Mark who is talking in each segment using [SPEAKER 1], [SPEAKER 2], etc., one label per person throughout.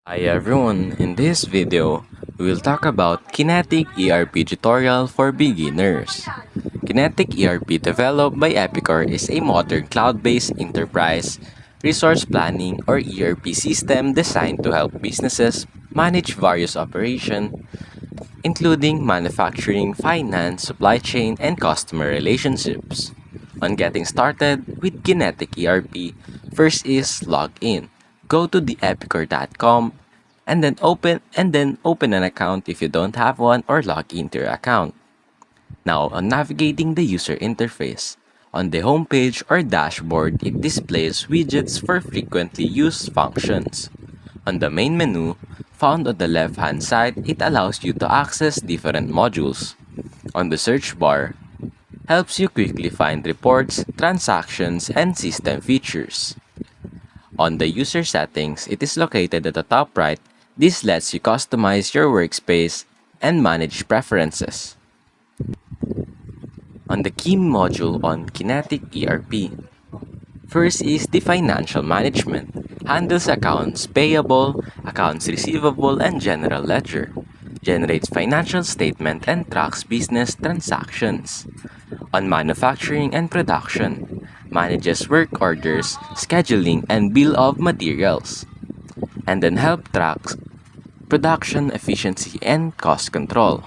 [SPEAKER 1] Hi everyone, in this video, we will talk about Kinetic ERP tutorial for beginners. Kinetic ERP developed by Epicor is a modern cloud-based enterprise resource planning or ERP system designed to help businesses manage various operations including manufacturing, finance, supply chain, and customer relationships. On getting started with Kinetic ERP, first is log in. Go to theepicor.com and then open an account if you don't have one or log into your account. Now, on navigating the user interface, on the homepage or dashboard, it displays widgets for frequently used functions. On the main menu, found on the left-hand side, it allows you to access different modules. On the search bar, helps you quickly find reports, transactions, and system features. On the user settings, it is located at the top right. This lets you customize your workspace and manage preferences. On the key module on Kinetic ERP, first is the financial management. Handles accounts payable, accounts receivable, and general ledger. Generates financial statement and tracks business transactions. On manufacturing and production, manages work orders, scheduling, and bill of materials. And then help tracks production efficiency and cost control.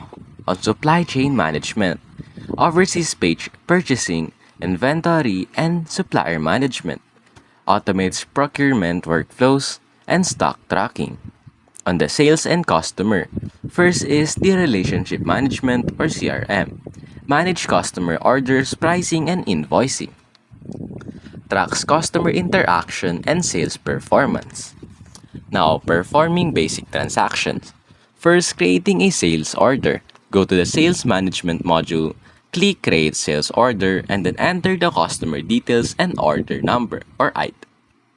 [SPEAKER 1] On supply chain management, oversees purchasing, inventory, and supplier management. Automates procurement workflows and stock tracking. On the sales and customer, first is the relationship management or CRM. Manage customer orders, pricing, and invoicing. Tracks customer interaction and sales performance. Now, performing basic transactions. First, creating a sales order. Go to the Sales Management module, click Create Sales Order, and then enter the customer details and order number or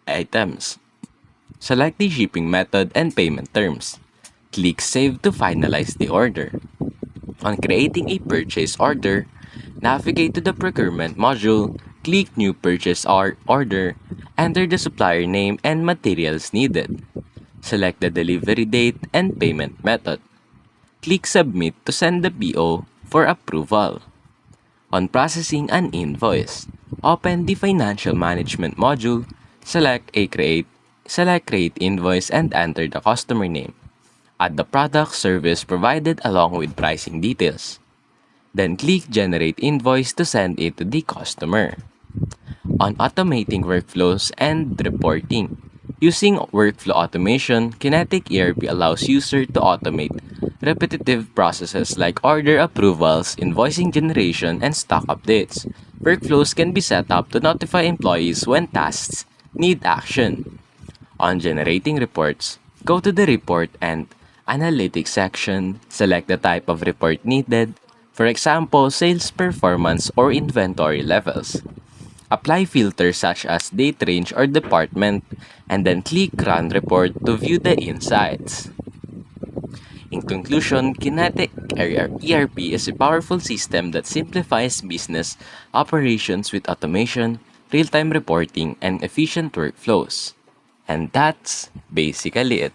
[SPEAKER 1] items. Select the shipping method and payment terms. Click Save to finalize the order. On creating a purchase order, navigate to the Procurement module, click New Purchase Order, enter the supplier name and materials needed. Select the delivery date and payment method. Click Submit to send the PO for approval. On processing an invoice, open the Financial Management module, select Create Invoice and enter the customer name. Add the product service provided along with pricing details. Then click Generate Invoice to send it to the customer. On automating workflows and reporting, using workflow automation, Kinetic ERP allows users to automate repetitive processes like order approvals, invoicing generation, and stock updates. Workflows can be set up to notify employees when tasks need action. On generating reports, go to the Report and Analytics section, select the type of report needed, for example, sales performance or inventory levels. Apply filters such as date range or department, and then click Run Report to view the insights. In conclusion, Kinetic ERP is a powerful system that simplifies business operations with automation, real-time reporting, and efficient workflows. And that's basically it.